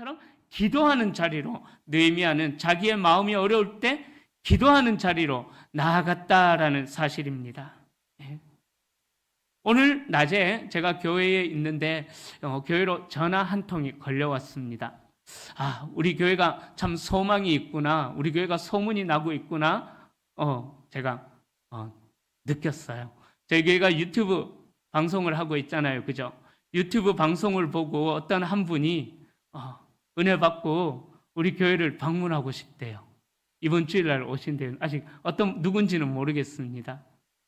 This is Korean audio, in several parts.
것처럼 기도하는 자리로 느헤미야는 자기의 마음이 어려울 때 기도하는 자리로 나아갔다라는 사실입니다. 오늘 낮에 제가 교회에 있는데 교회로 전화 한 통이 걸려왔습니다. 우리 교회가 참 소망이 있구나, 우리 교회가 소문이 나고 있구나, 제가 느꼈어요. 저희 교회가 유튜브 방송을 하고 있잖아요, 그죠? 유튜브 방송을 보고 어떤 한 분이 은혜 받고 우리 교회를 방문하고 싶대요. 이번 주일날 오신대요. 아직 누군지는 모르겠습니다.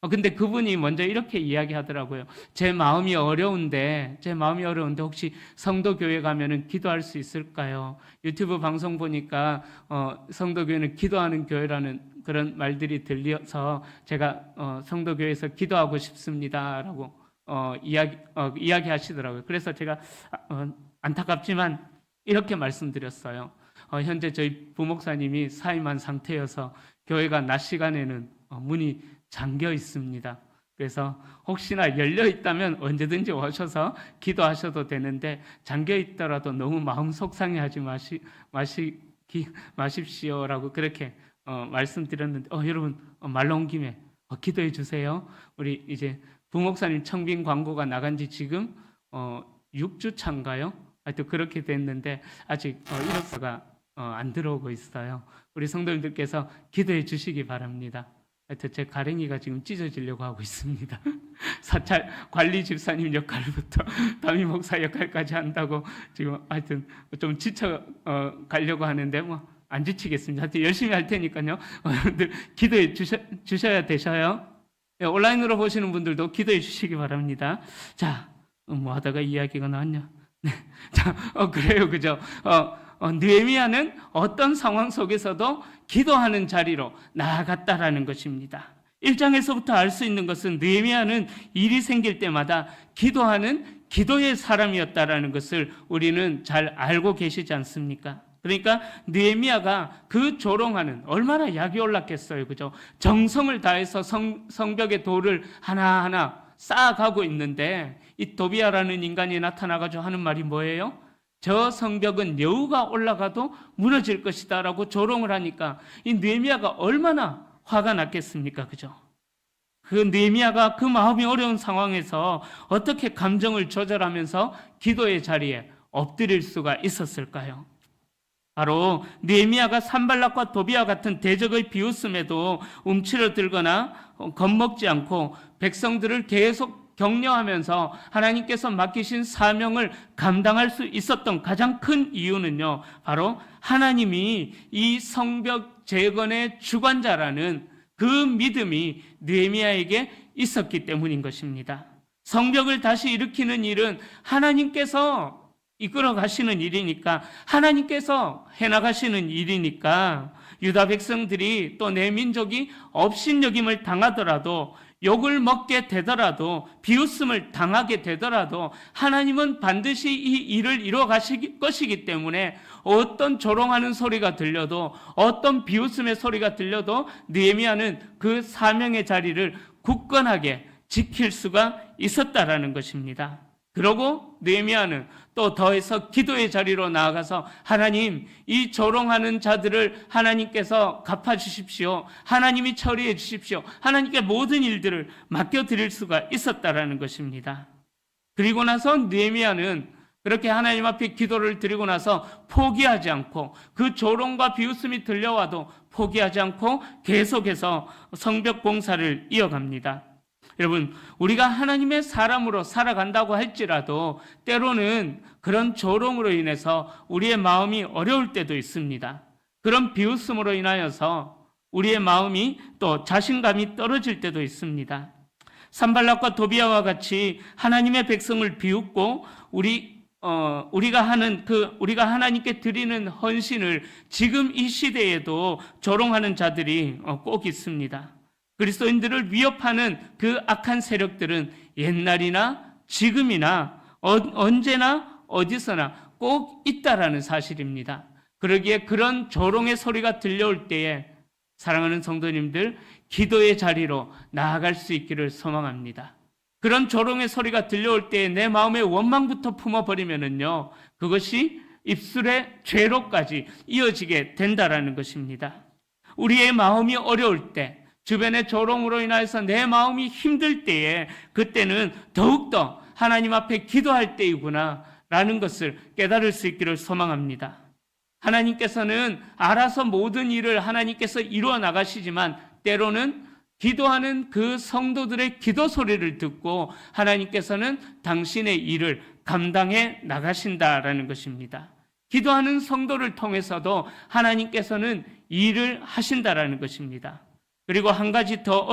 근데 그분이 먼저 이렇게 이야기하더라고요. 제 마음이 어려운데 혹시 성도교회 가면은 기도할 수 있을까요? 유튜브 방송 보니까 성도교회는 기도하는 교회라는 그런 말들이 들려서 제가 성도교회에서 기도하고 싶습니다라고 이야기하시더라고요. 그래서 제가 안타깝지만 이렇게 말씀드렸어요. 현재 저희 부목사님이 사임한 상태여서 교회가 낮 시간에는 문이 잠겨 있습니다. 그래서 혹시나 열려 있다면 언제든지 오셔서 기도하셔도 되는데 잠겨 있더라도 너무 마음 속상해하지 마십시오라고 그렇게 말씀드렸는데 여러분 말 나온 김에 기도해 주세요. 우리 이제 부목사님 청빙 광고가 나간 지 지금 6주 차인가요? 하여튼 그렇게 됐는데 아직 이력서가 안 들어오고 있어요. 우리 성도님들께서 기도해 주시기 바랍니다. 하여튼 제 가랭이가 지금 찢어지려고 하고 있습니다. 사찰 관리 집사님 역할부터 담임 목사 역할까지 한다고 지금 하여튼 좀 지쳐 가려고 하는데 안 지치겠습니다. 하여튼 열심히 할 테니까요. 여러분들 기도해 주셔야 되셔요. 온라인으로 보시는 분들도 기도해 주시기 바랍니다. 자, 뭐 하다가 이야기가 나왔냐? 네. 자, 그래요, 그죠? 느헤미야는 어떤 상황 속에서도 기도하는 자리로 나아갔다라는 것입니다. 1장에서부터 알 수 있는 것은 느헤미야는 일이 생길 때마다 기도하는 기도의 사람이었다라는 것을 우리는 잘 알고 계시지 않습니까? 그러니까 느헤미야가 그 조롱하는 얼마나 약이 올랐겠어요, 그죠? 정성을 다해서 성벽의 돌을 하나하나 쌓아가고 있는데 이 도비야라는 인간이 나타나가지고 하는 말이 뭐예요? 저 성벽은 여우가 올라가도 무너질 것이다 라고 조롱을 하니까 이 느헤미야가 얼마나 화가 났겠습니까? 그죠? 그 느헤미야가 그 마음이 어려운 상황에서 어떻게 감정을 조절하면서 기도의 자리에 엎드릴 수가 있었을까요? 바로 느헤미야가 산발락과 도비야 같은 대적을 비웃음에도 움츠러들거나 겁먹지 않고 백성들을 계속 격려하면서 하나님께서 맡기신 사명을 감당할 수 있었던 가장 큰 이유는요, 바로 하나님이 이 성벽 재건의 주관자라는 그 믿음이 느헤미야에게 있었기 때문인 것입니다. 성벽을 다시 일으키는 일은 하나님께서 이끌어 가시는 일이니까, 하나님께서 해나가시는 일이니까 유다 백성들이 또 내 민족이 업신여김을 당하더라도, 욕을 먹게 되더라도, 비웃음을 당하게 되더라도 하나님은 반드시 이 일을 이루어 가실 것이기 때문에 어떤 조롱하는 소리가 들려도, 어떤 비웃음의 소리가 들려도 느헤미야는 그 사명의 자리를 굳건하게 지킬 수가 있었다라는 것입니다. 그러고 느헤미야는 또 더해서 기도의 자리로 나아가서 하나님, 이 조롱하는 자들을 하나님께서 갚아주십시오. 하나님이 처리해 주십시오. 하나님께 모든 일들을 맡겨드릴 수가 있었다라는 것입니다. 그리고 나서 느헤미야는 그렇게 하나님 앞에 기도를 드리고 나서 포기하지 않고, 그 조롱과 비웃음이 들려와도 포기하지 않고 계속해서 성벽 공사를 이어갑니다. 여러분, 우리가 하나님의 사람으로 살아간다고 할지라도 때로는 그런 조롱으로 인해서 우리의 마음이 어려울 때도 있습니다. 그런 비웃음으로 인하여서 우리의 마음이 또 자신감이 떨어질 때도 있습니다. 산발락과 도비야와 같이 하나님의 백성을 비웃고 우리가 하나님께 드리는 헌신을 지금 이 시대에도 조롱하는 자들이 꼭 있습니다. 그리스도인들을 위협하는 그 악한 세력들은 옛날이나 지금이나 언제나 어디서나 꼭 있다라는 사실입니다. 그러기에 그런 조롱의 소리가 들려올 때에 사랑하는 성도님들, 기도의 자리로 나아갈 수 있기를 소망합니다. 그런 조롱의 소리가 들려올 때에 내 마음의 원망부터 품어버리면은요, 그것이 입술의 죄로까지 이어지게 된다라는 것입니다. 우리의 마음이 어려울 때, 주변의 조롱으로 인하여서 내 마음이 힘들 때에, 그때는 더욱더 하나님 앞에 기도할 때이구나 라는 것을 깨달을 수 있기를 소망합니다. 하나님께서는 알아서 모든 일을 하나님께서 이루어 나가시지만, 때로는 기도하는 그 성도들의 기도 소리를 듣고 하나님께서는 당신의 일을 감당해 나가신다라는 것입니다. 기도하는 성도를 통해서도 하나님께서는 일을 하신다라는 것입니다. 그리고 한 가지 더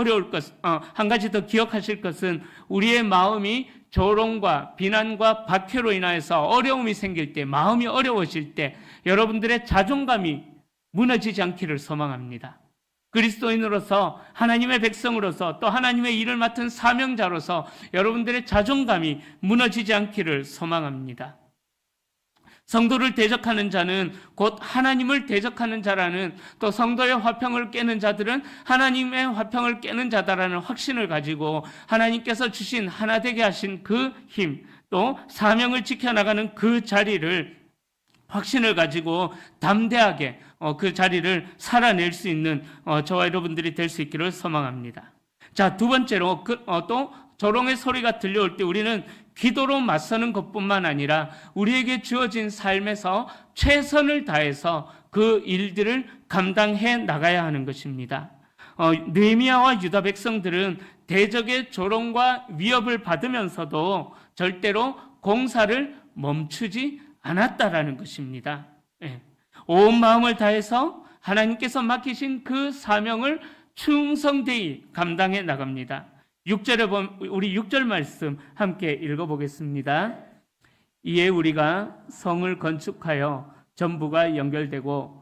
한 가지 더 기억하실 것은, 우리의 마음이 조롱과 비난과 박해로 인하여서 어려움이 생길 때, 마음이 어려워질 때 여러분들의 자존감이 무너지지 않기를 소망합니다. 그리스도인으로서, 하나님의 백성으로서, 또 하나님의 일을 맡은 사명자로서 여러분들의 자존감이 무너지지 않기를 소망합니다. 성도를 대적하는 자는 곧 하나님을 대적하는 자라는, 또 성도의 화평을 깨는 자들은 하나님의 화평을 깨는 자다라는 확신을 가지고 하나님께서 주신 하나 되게 하신 그 힘, 또 사명을 지켜나가는 그 자리를, 확신을 가지고 담대하게 그 자리를 살아낼 수 있는 저와 여러분들이 될 수 있기를 소망합니다. 자, 두 번째로 또 조롱의 소리가 들려올 때 우리는 기도로 맞서는 것뿐만 아니라 우리에게 주어진 삶에서 최선을 다해서 그 일들을 감당해 나가야 하는 것입니다. 느헤미야와 유다 백성들은 대적의 조롱과 위협을 받으면서도 절대로 공사를 멈추지 않았다라는 것입니다. 온 마음을 다해서 하나님께서 맡기신 그 사명을 충성되이 감당해 나갑니다. 6절에 보면, 우리 6절 말씀 함께 읽어보겠습니다. 이에 우리가 성을 건축하여 전부가 연결되고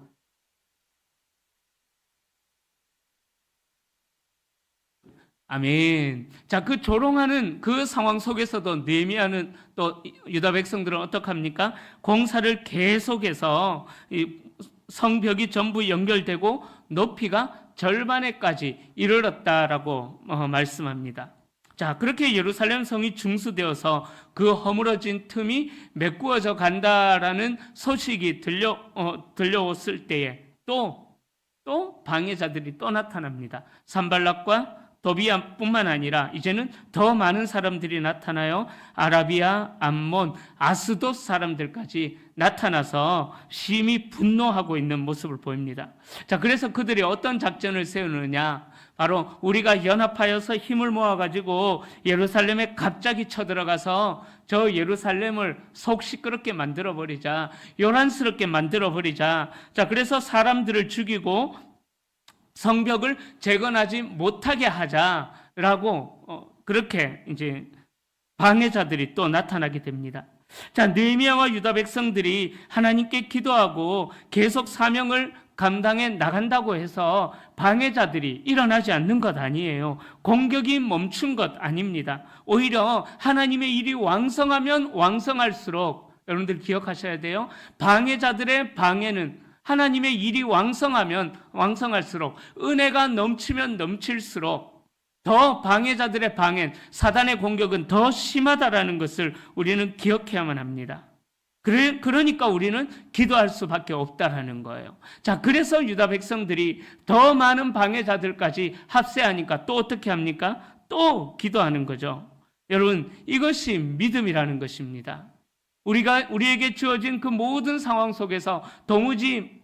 아멘. 자, 그 조롱하는 그 상황 속에서도 느헤미야는, 또 유다 백성들은 어떡합니까? 공사를 계속해서 이 성벽이 전부 연결되고 높이가 절반에까지 이르렀다라고 말씀합니다. 자, 그렇게 예루살렘 성이 중수되어서 그 허물어진 틈이 메꾸어져 간다라는 소식이 들려왔을 때에 또 방해자들이 또 나타납니다. 산발락과 도비야뿐만 아니라 이제는 더 많은 사람들이 나타나요. 아라비아, 암몬, 아스돗 사람들까지 나타나서 심히 분노하고 있는 모습을 보입니다. 자, 그래서 그들이 어떤 작전을 세우느냐? 바로 우리가 연합하여서 힘을 모아가지고 예루살렘에 갑자기 쳐들어가서 저 예루살렘을 속 시끄럽게 만들어버리자, 요란스럽게 만들어버리자. 자, 그래서 사람들을 죽이고 성벽을 재건하지 못하게 하자라고 그렇게 이제 방해자들이 또 나타나게 됩니다. 자, 느헤미야와 유다 백성들이 하나님께 기도하고 계속 사명을 감당해 나간다고 해서 방해자들이 일어나지 않는 것 아니에요. 공격이 멈춘 것 아닙니다. 오히려 하나님의 일이 왕성하면 왕성할수록, 여러분들 기억하셔야 돼요. 방해자들의 방해는, 하나님의 일이 왕성하면 왕성할수록, 은혜가 넘치면 넘칠수록 더 방해자들의 방해, 사단의 공격은 더 심하다라는 것을 우리는 기억해야만 합니다. 그러니까 우리는 기도할 수밖에 없다라는 거예요. 자, 그래서 유다 백성들이 더 많은 방해자들까지 합세하니까 또 어떻게 합니까? 또 기도하는 거죠. 여러분, 이것이 믿음이라는 것입니다. 우리에게 주어진 그 모든 상황 속에서 도무지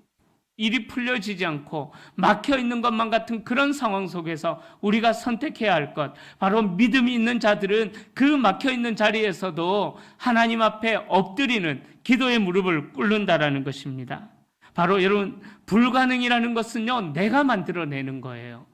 일이 풀려지지 않고 막혀 있는 것만 같은 그런 상황 속에서 우리가 선택해야 할 것, 바로 믿음이 있는 자들은 그 막혀 있는 자리에서도 하나님 앞에 엎드리는 기도의 무릎을 꿇는다라는 것입니다. 바로 여러분, 불가능이라는 것은요, 내가 만들어내는 거예요.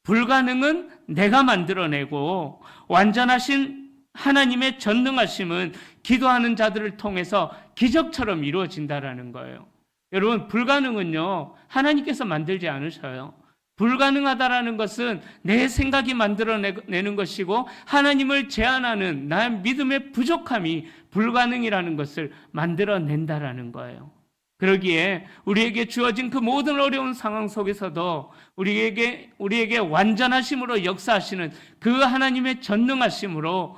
불가능은 내가 만들어내고, 완전하신 하나님의 전능하심은 기도하는 자들을 통해서 기적처럼 이루어진다라는 거예요. 여러분, 불가능은요, 하나님께서 만들지 않으셔요. 불가능하다라는 것은 내 생각이 만들어내는 것이고, 하나님을 제한하는 나의 믿음의 부족함이 불가능이라는 것을 만들어낸다라는 거예요. 그러기에 우리에게 주어진 그 모든 어려운 상황 속에서도 우리에게 완전하심으로 역사하시는 그 하나님의 전능하심으로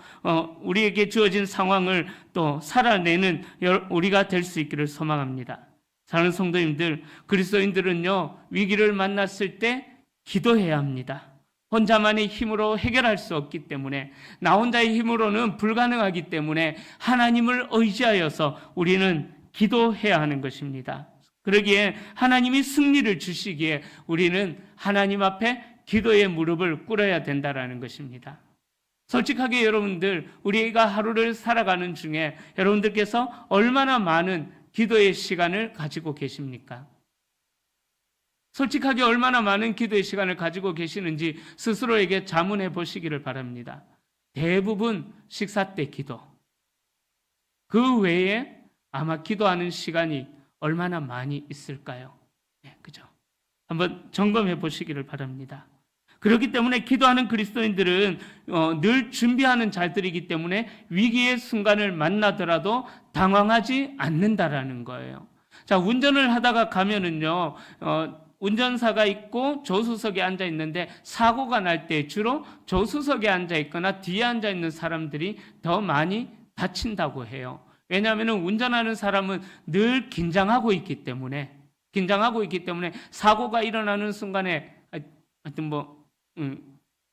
우리에게 주어진 상황을 또 살아내는 우리가 될 수 있기를 소망합니다. 사랑하는 성도님들, 그리스도인들은요, 위기를 만났을 때 기도해야 합니다. 혼자만의 힘으로 해결할 수 없기 때문에, 나 혼자의 힘으로는 불가능하기 때문에 하나님을 의지하여서 우리는 기도해야 하는 것입니다. 그러기에 하나님이 승리를 주시기에 우리는 하나님 앞에 기도의 무릎을 꿇어야 된다라는 것입니다. 솔직하게 여러분들, 우리가 하루를 살아가는 중에 여러분들께서 얼마나 많은 기도의 시간을 가지고 계십니까? 솔직하게 얼마나 많은 기도의 시간을 가지고 계시는지 스스로에게 자문해 보시기를 바랍니다. 대부분 식사 때 기도. 그 외에 아마 기도하는 시간이 얼마나 많이 있을까요? 네, 그죠? 한번 점검해 보시기를 바랍니다. 그렇기 때문에 기도하는 그리스도인들은 늘 준비하는 자들이기 때문에 위기의 순간을 만나더라도 당황하지 않는다라는 거예요. 자, 운전을 하다가 가면은요, 운전사가 있고 조수석에 앉아 있는데 사고가 날 때 주로 조수석에 앉아 있거나 뒤에 앉아 있는 사람들이 더 많이 다친다고 해요. 왜냐하면 운전하는 사람은 늘 긴장하고 있기 때문에 사고가 일어나는 순간에 하여튼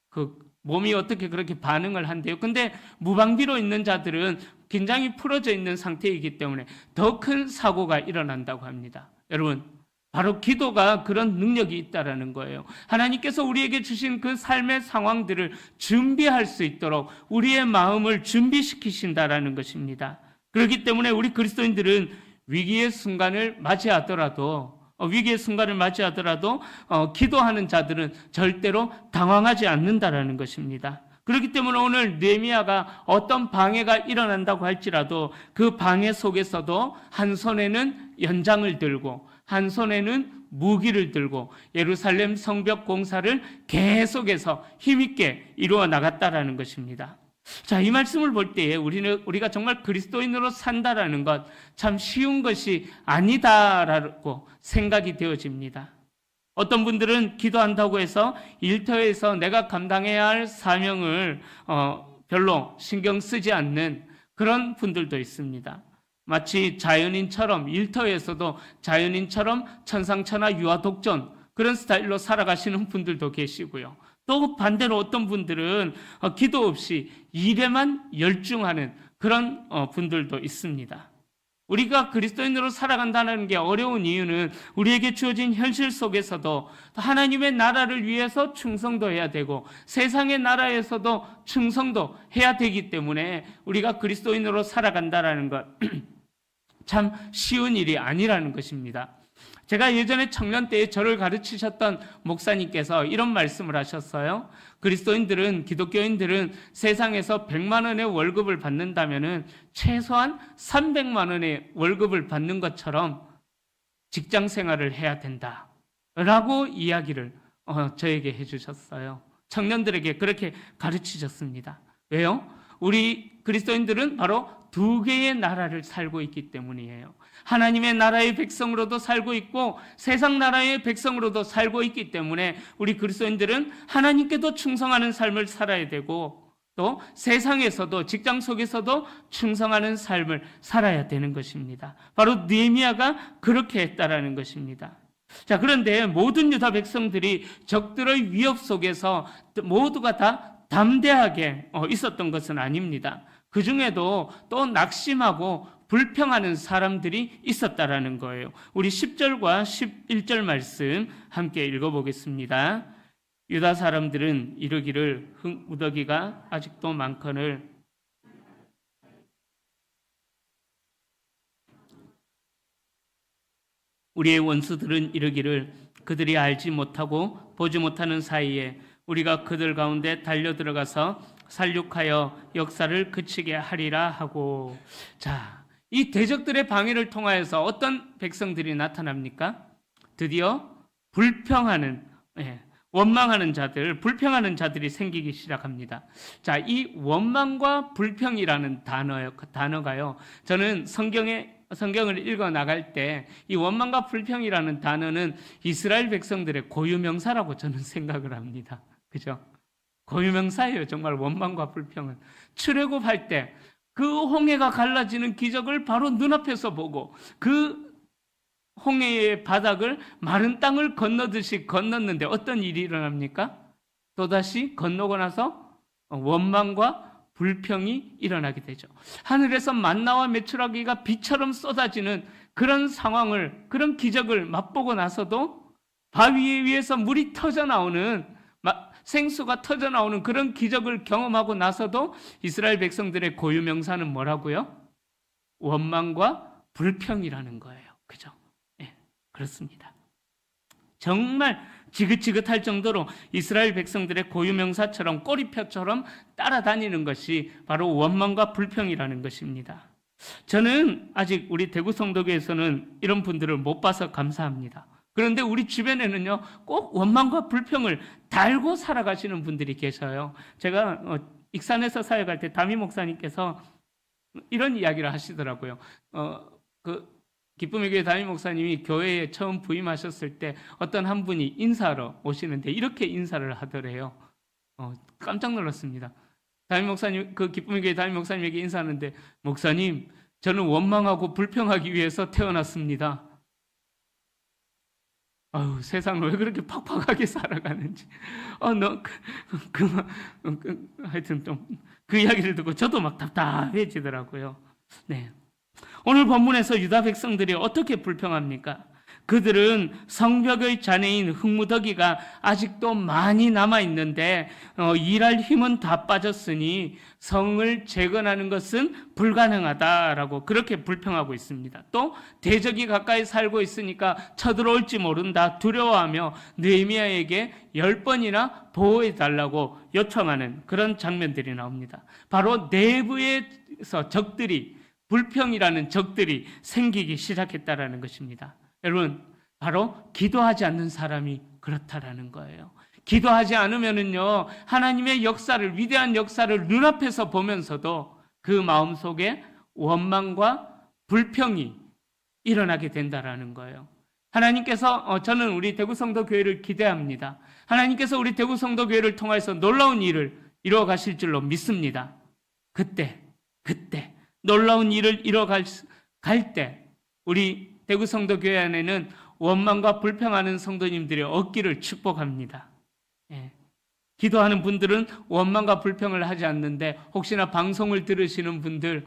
그 몸이 어떻게 그렇게 반응을 한대요. 근데 무방비로 있는 자들은 긴장이 풀어져 있는 상태이기 때문에 더 큰 사고가 일어난다고 합니다. 여러분, 바로 기도가 그런 능력이 있다라는 거예요. 하나님께서 우리에게 주신 그 삶의 상황들을 준비할 수 있도록 우리의 마음을 준비시키신다라는 것입니다. 그렇기 때문에 우리 그리스도인들은 위기의 순간을 맞이하더라도 기도하는 자들은 절대로 당황하지 않는다라는 것입니다. 그렇기 때문에 오늘 느헤미야가 어떤 방해가 일어난다고 할지라도 그 방해 속에서도 한 손에는 연장을 들고 한 손에는 무기를 들고 예루살렘 성벽 공사를 계속해서 힘있게 이루어 나갔다라는 것입니다. 자, 이 말씀을 볼 때에 우리가 정말 그리스도인으로 산다라는 것 참 쉬운 것이 아니다라고 생각이 되어집니다. 어떤 분들은 기도한다고 해서 일터에서 내가 감당해야 할 사명을 별로 신경 쓰지 않는 그런 분들도 있습니다. 마치 자연인처럼 일터에서도 자연인처럼 천상천하 유아독존 그런 스타일로 살아가시는 분들도 계시고요. 또 반대로 어떤 분들은 기도 없이 일에만 열중하는 그런 분들도 있습니다. 우리가 그리스도인으로 살아간다는 게 어려운 이유는 우리에게 주어진 현실 속에서도 하나님의 나라를 위해서 충성도 해야 되고 세상의 나라에서도 충성도 해야 되기 때문에 우리가 그리스도인으로 살아간다는 것 참 쉬운 일이 아니라는 것입니다. 제가 예전에 청년 때에 저를 가르치셨던 목사님께서 이런 말씀을 하셨어요. 그리스도인들은, 기독교인들은 세상에서 100만 원의 월급을 받는다면 최소한 300만 원의 월급을 받는 것처럼 직장 생활을 해야 된다라고 이야기를 저에게 해주셨어요. 청년들에게 그렇게 가르치셨습니다. 왜요? 우리 그리스도인들은 바로 두 개의 나라를 살고 있기 때문이에요. 하나님의 나라의 백성으로도 살고 있고 세상 나라의 백성으로도 살고 있기 때문에 우리 그리스도인들은 하나님께도 충성하는 삶을 살아야 되고 또 세상에서도 직장 속에서도 충성하는 삶을 살아야 되는 것입니다. 바로 느헤미야가 그렇게 했다라는 것입니다. 자, 그런데 모든 유다 백성들이 적들의 위협 속에서 모두가 다 담대하게 있었던 것은 아닙니다. 그 중에도 또 낙심하고 불평하는 사람들이 있었다라는 거예요. 우리 10절과 11절 말씀 함께 읽어보겠습니다. 유다 사람들은 이르기를 흙무더기가 아직도 많거늘 우리의 원수들은 이르기를 그들이 알지 못하고 보지 못하는 사이에 우리가 그들 가운데 달려 들어가서 살육하여 역사를 그치게 하리라 하고. 자, 이 대적들의 방해를 통하여서 어떤 백성들이 나타납니까? 드디어 불평하는, 원망하는 자들, 불평하는 자들이 생기기 시작합니다. 자, 이 원망과 불평이라는 단어가요. 저는 성경에 성경을 읽어 나갈 때 이 원망과 불평이라는 단어는 이스라엘 백성들의 고유명사라고 저는 생각을 합니다. 그죠? 고유명사예요. 정말 원망과 불평은. 출애굽할 때 그 홍해가 갈라지는 기적을 바로 눈앞에서 보고 그 홍해의 바닥을 마른 땅을 건너듯이 건넜는데 어떤 일이 일어납니까? 또다시 건너고 나서 원망과 불평이 일어나게 되죠. 하늘에서 만나와 메추라기가 비처럼 쏟아지는 그런 상황을, 그런 기적을 맛보고 나서도 바위 위에서 물이 터져 나오는, 생수가 터져 나오는 그런 기적을 경험하고 나서도 이스라엘 백성들의 고유명사는 뭐라고요? 원망과 불평이라는 거예요. 그죠? 예, 그렇습니다. 정말 지긋지긋할 정도로 이스라엘 백성들의 고유명사처럼 꼬리표처럼 따라다니는 것이 바로 원망과 불평이라는 것입니다. 저는 아직 우리 대구 성도교에서는 이런 분들을 못 봐서 감사합니다. 그런데 우리 주변에는요, 꼭 원망과 불평을 달고 살아가시는 분들이 계셔요. 제가 익산에서 사역할 때 담임 목사님께서 이런 이야기를 하시더라고요. 기쁨의 교회 담임 목사님이 교회에 처음 부임하셨을 때 어떤 한 분이 인사하러 오시는데 이렇게 인사를 하더래요. 깜짝 놀랐습니다. 담임 목사님, 그 기쁨의 교회 담임 목사님에게 인사하는데, 목사님, 저는 원망하고 불평하기 위해서 태어났습니다. 아유, 세상을 왜 그렇게 팍팍하게 살아가는지. 하여튼 좀 그 이야기를 듣고 저도 막 답답해지더라고요. 네. 오늘 본문에서 유다 백성들이 어떻게 불평합니까? 그들은 성벽의 잔해인 흙무더기가 아직도 많이 남아있는데 일할 힘은 다 빠졌으니 성을 재건하는 것은 불가능하다라고 그렇게 불평하고 있습니다. 또 대적이 가까이 살고 있으니까 쳐들어올지 모른다 두려워하며 느헤미야에게 10번이나 보호해달라고 요청하는 그런 장면들이 나옵니다. 바로 내부에서 적들이, 불평이라는 적들이 생기기 시작했다라는 것입니다. 여러분, 바로 기도하지 않는 사람이 그렇다라는 거예요. 기도하지 않으면은요, 하나님의 역사를, 위대한 역사를 눈앞에서 보면서도 그 마음속에 원망과 불평이 일어나게 된다라는 거예요. 하나님께서, 저는 우리 대구성도교회를 기대합니다. 하나님께서 우리 대구성도교회를 통해서 놀라운 일을 이루어 가실 줄로 믿습니다. 그때 놀라운 일을 이뤄갈 때 우리 대구 성도교회 안에는 원망과 불평하는 성도님들의 얻기를 축복합니다. 예. 기도하는 분들은 원망과 불평을 하지 않는데 혹시나 방송을 들으시는 분들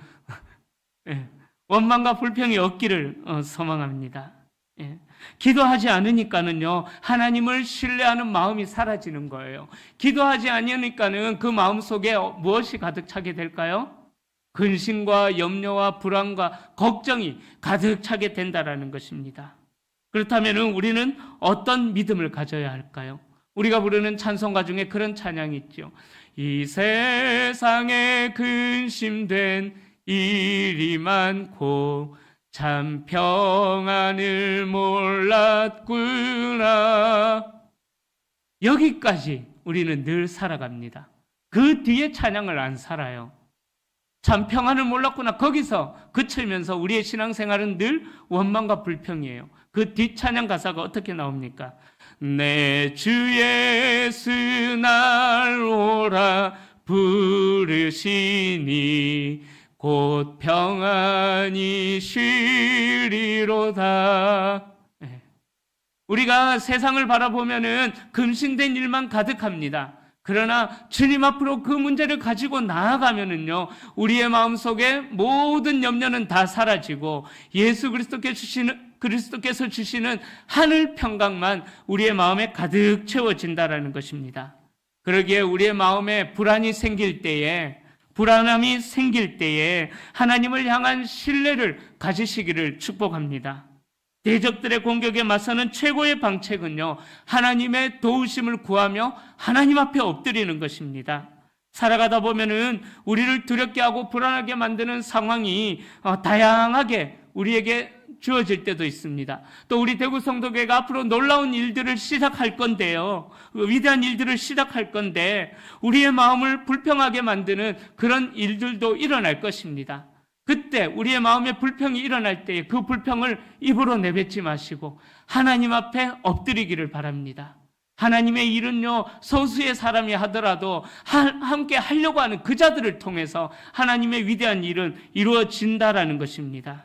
예. 원망과 불평이 얻기를 소망합니다. 예. 기도하지 않으니까는요, 하나님을 신뢰하는 마음이 사라지는 거예요. 기도하지 않으니까는 그 마음 속에 무엇이 가득 차게 될까요? 근심과 염려와 불안과 걱정이 가득 차게 된다라는 것입니다. 그렇다면 우리는 어떤 믿음을 가져야 할까요? 우리가 부르는 찬송가 중에 그런 찬양이 있죠. 이 세상에 근심된 일이 많고 참 평안을 몰랐구나. 여기까지 우리는 늘 살아갑니다. 그 뒤에 찬양을 안 살아요. 참 평안을 몰랐구나. 거기서 그치면서 우리의 신앙생활은 늘 원망과 불평이에요. 그 뒷찬양 가사가 어떻게 나옵니까? 내 주 예수 날 오라 부르시니 곧 평안히 쉬리로다. 우리가 세상을 바라보면은 금신된 일만 가득합니다. 그러나 주님 앞으로 그 문제를 가지고 나아가면은요, 우리의 마음속에 모든 염려는 다 사라지고 예수 그리스도께서 주시는 하늘 평강만 우리의 마음에 가득 채워진다라는 것입니다. 그러기에 우리의 마음에 불안함이 생길 때에 하나님을 향한 신뢰를 가지시기를 축복합니다. 대적들의 공격에 맞서는 최고의 방책은요, 하나님의 도우심을 구하며 하나님 앞에 엎드리는 것입니다. 살아가다 보면은 우리를 두렵게 하고 불안하게 만드는 상황이 다양하게 우리에게 주어질 때도 있습니다. 또 우리 대구 성도교회가 앞으로 놀라운 일들을 시작할 건데요, 위대한 일들을 시작할 건데 우리의 마음을 불평하게 만드는 그런 일들도 일어날 것입니다. 그때 우리의 마음에 불평이 일어날 때에 그 불평을 입으로 내뱉지 마시고 하나님 앞에 엎드리기를 바랍니다. 하나님의 일은요, 소수의 사람이 하더라도 함께 하려고 하는 그 자들을 통해서 하나님의 위대한 일은 이루어진다라는 것입니다.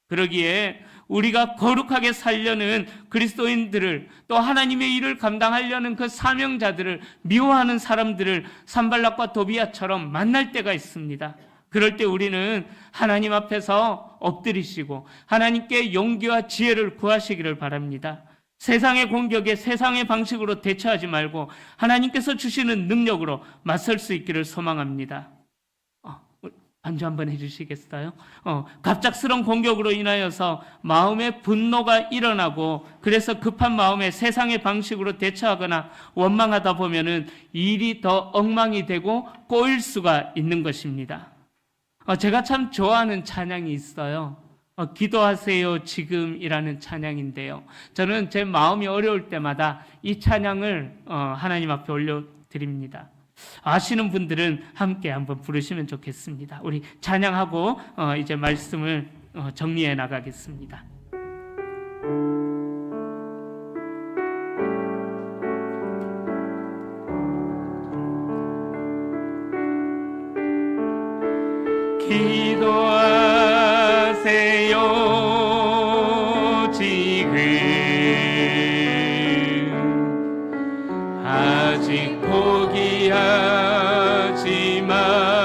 그러기에 우리가 거룩하게 살려는 그리스도인들을, 또 하나님의 일을 감당하려는 그 사명자들을 미워하는 사람들을 산발락과 도비아처럼 만날 때가 있습니다. 그럴 때 우리는 하나님 앞에서 엎드리시고 하나님께 용기와 지혜를 구하시기를 바랍니다. 세상의 공격에 세상의 방식으로 대처하지 말고 하나님께서 주시는 능력으로 맞설 수 있기를 소망합니다. 반주 한번 해주시겠어요? 갑작스러운 공격으로 인하여서 마음의 분노가 일어나고 그래서 급한 마음에 세상의 방식으로 대처하거나 원망하다 보면은 일이 더 엉망이 되고 꼬일 수가 있는 것입니다. 제가 참 좋아하는 찬양이 있어요. 기도하세요 지금이라는 찬양인데요. 저는 제 마음이 어려울 때마다 이 찬양을 하나님 앞에 올려드립니다. 아시는 분들은 함께 한번 부르시면 좋겠습니다. 우리 찬양하고 이제 말씀을 정리해 나가겠습니다. 기도하세요 지금 아직 포기하지 마세요.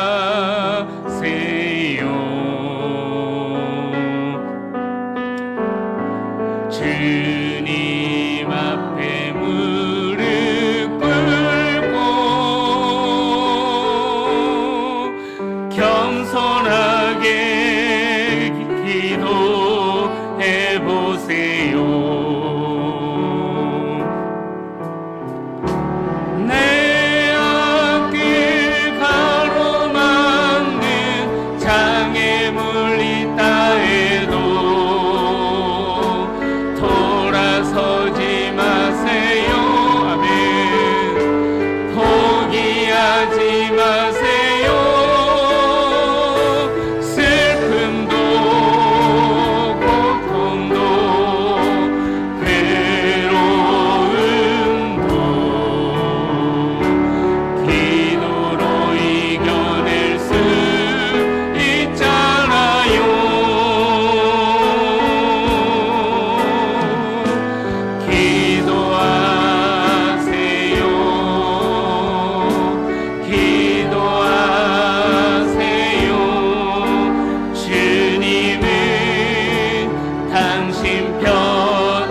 주님 앞에 무릎 꿇고 겸손하게 기도해 보세요.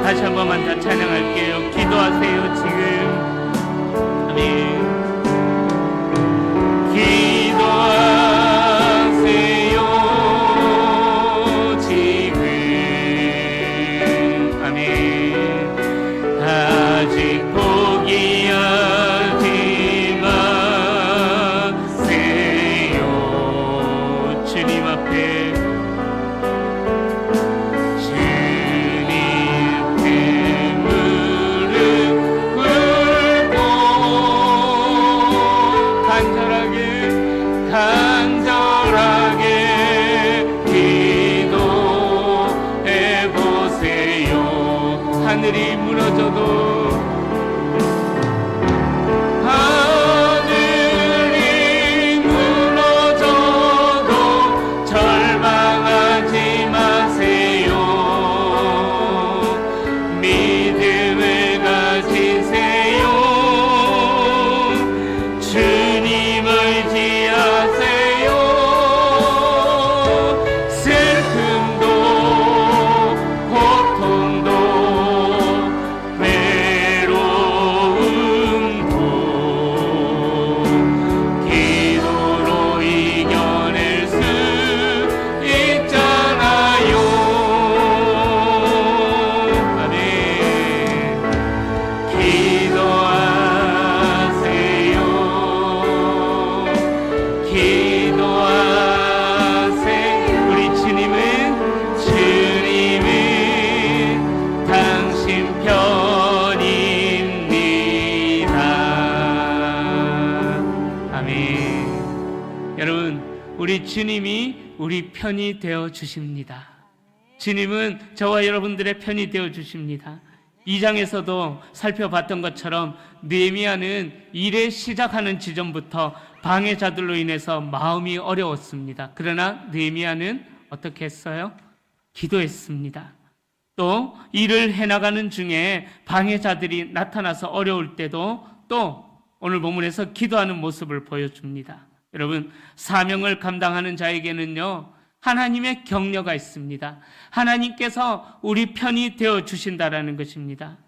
다시 한 번만 더 찬양할게요. 기도하세요 지금. 아멘. 기도하세요 지금. 아멘. 아직 포기하지 마세요. 주님 앞에 간절하게 기도해 보세요. 하늘이 무너져도 하늘이 무너져도 절망하지 마세요. 믿음을 가지세요. 주님을 의지하세요. 슬픔도 고통도 외로움도 우리 주님이 우리 편이 되어 주십니다. 주님은 저와 여러분들의 편이 되어 주십니다. 2장에서도 살펴봤던 것처럼 느헤미야는 일을 시작하는 지점부터 방해자들로 인해서 마음이 어려웠습니다. 그러나 느헤미야는 어떻게 했어요? 기도했습니다. 또 일을 해나가는 중에 방해자들이 나타나서 어려울 때도 또 오늘 본문에서 기도하는 모습을 보여줍니다. 여러분, 사명을 감당하는 자에게는요, 하나님의 격려가 있습니다. 하나님께서 우리 편이 되어 주신다라는 것입니다.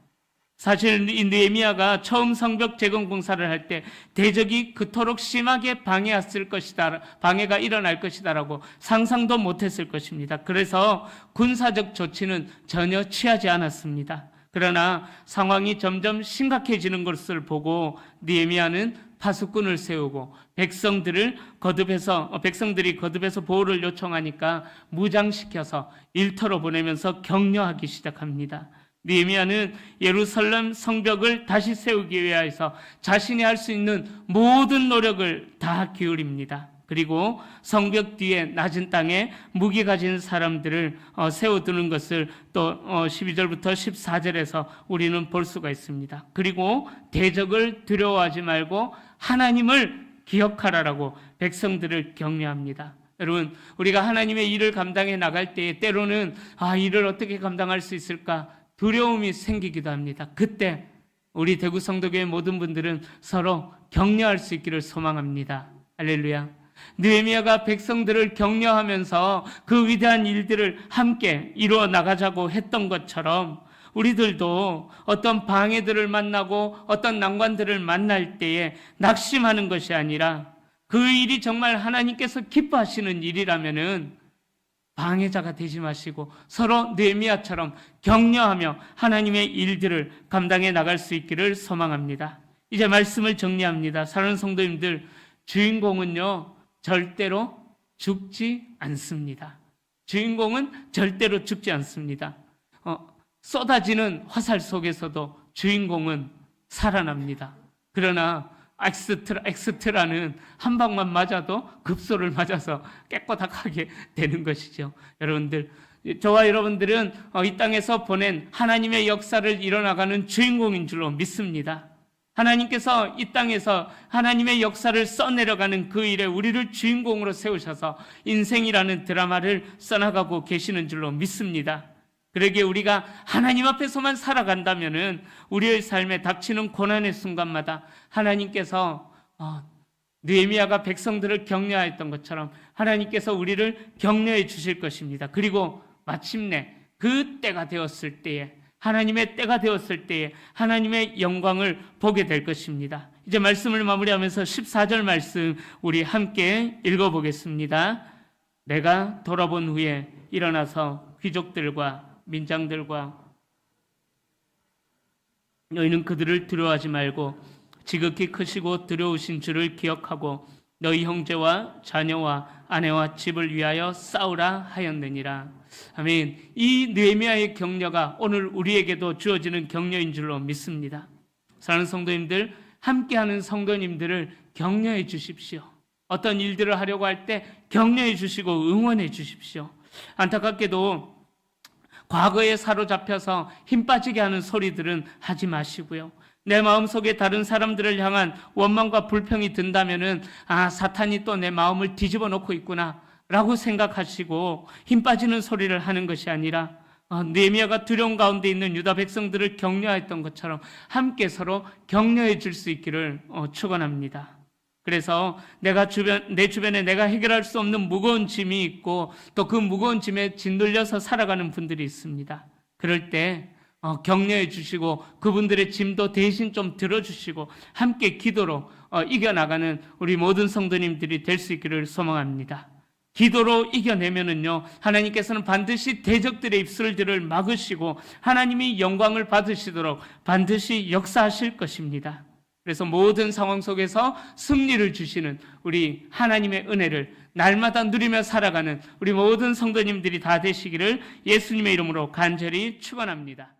사실 이 느헤미야가 처음 성벽 재건 공사를 할 때 대적이 그토록 심하게 방해가 일어날 것이다라고 상상도 못했을 것입니다. 그래서 군사적 조치는 전혀 취하지 않았습니다. 그러나 상황이 점점 심각해지는 것을 보고 느헤미야는 파수꾼을 세우고 백성들이 거듭해서 보호를 요청하니까 무장시켜서 일터로 보내면서 격려하기 시작합니다. 느헤미야는 예루살렘 성벽을 다시 세우기 위해서 자신이 할 수 있는 모든 노력을 다 기울입니다. 그리고 성벽 뒤에 낮은 땅에 무기 가진 사람들을 세워두는 것을 또 12절부터 14절에서 우리는 볼 수가 있습니다. 그리고 대적을 두려워하지 말고 하나님을 기억하라라고 백성들을 격려합니다. 여러분, 우리가 하나님의 일을 감당해 나갈 때에 때로는 일을 어떻게 감당할 수 있을까 두려움이 생기기도 합니다. 그때 우리 대구 성도교회 모든 분들은 서로 격려할 수 있기를 소망합니다. 할렐루야. 느헤미야가 백성들을 격려하면서 그 위대한 일들을 함께 이루어 나가자고 했던 것처럼 우리들도 어떤 방해들을 만나고 어떤 난관들을 만날 때에 낙심하는 것이 아니라 그 일이 정말 하나님께서 기뻐하시는 일이라면은 방해자가 되지 마시고 서로 느헤미야처럼 격려하며 하나님의 일들을 감당해 나갈 수 있기를 소망합니다. 이제 말씀을 정리합니다. 사랑하는 성도님들, 주인공은요 절대로 죽지 않습니다. 주인공은 절대로 죽지 않습니다. 쏟아지는 화살 속에서도 주인공은 살아납니다. 그러나 엑스트라는 한 방만 맞아도 급소를 맞아서 깨꼬닥하게 되는 것이죠. 여러분들, 저와 여러분들은 이 땅에서 보낸 하나님의 역사를 이뤄나가는 주인공인 줄로 믿습니다. 하나님께서 이 땅에서 하나님의 역사를 써내려가는 그 일에 우리를 주인공으로 세우셔서 인생이라는 드라마를 써나가고 계시는 줄로 믿습니다. 그러기에 우리가 하나님 앞에서만 살아간다면은 우리의 삶에 닥치는 고난의 순간마다 하나님께서 느헤미야가 백성들을 격려했던 것처럼 하나님께서 우리를 격려해 주실 것입니다. 그리고 마침내 그 때가 되었을 때에 하나님의 때가 되었을 때에 하나님의 영광을 보게 될 것입니다. 이제 말씀을 마무리하면서 14절 말씀 우리 함께 읽어보겠습니다. 내가 돌아본 후에 일어나서 귀족들과 민장들과 너희는 그들을 두려워하지 말고 지극히 크시고 두려우신 주를 기억하고 너희 형제와 자녀와 아내와 집을 위하여 싸우라 하였느니라. 아멘. 이 느헤미야의 격려가 오늘 우리에게도 주어지는 격려인 줄로 믿습니다. 사랑하는 성도님들, 함께하는 성도님들을 격려해 주십시오. 어떤 일들을 하려고 할 때 격려해 주시고 응원해 주십시오. 안타깝게도 과거에 사로잡혀서 힘 빠지게 하는 소리들은 하지 마시고요. 내 마음속에 다른 사람들을 향한 원망과 불평이 든다면은 사탄이 또 내 마음을 뒤집어 놓고 있구나 라고 생각하시고 힘 빠지는 소리를 하는 것이 아니라 느헤미야가 두려움 가운데 있는 유다 백성들을 격려했던 것처럼 함께 서로 격려해 줄 수 있기를 축원합니다. 그래서 내 주변에 내가 해결할 수 없는 무거운 짐이 있고 또 그 무거운 짐에 짓눌려서 살아가는 분들이 있습니다. 그럴 때 격려해 주시고 그분들의 짐도 대신 좀 들어주시고 함께 기도로 이겨나가는 우리 모든 성도님들이 될 수 있기를 소망합니다. 기도로 이겨내면은요, 하나님께서는 반드시 대적들의 입술들을 막으시고 하나님이 영광을 받으시도록 반드시 역사하실 것입니다. 그래서 모든 상황 속에서 승리를 주시는 우리 하나님의 은혜를 날마다 누리며 살아가는 우리 모든 성도님들이 다 되시기를 예수님의 이름으로 간절히 축원합니다.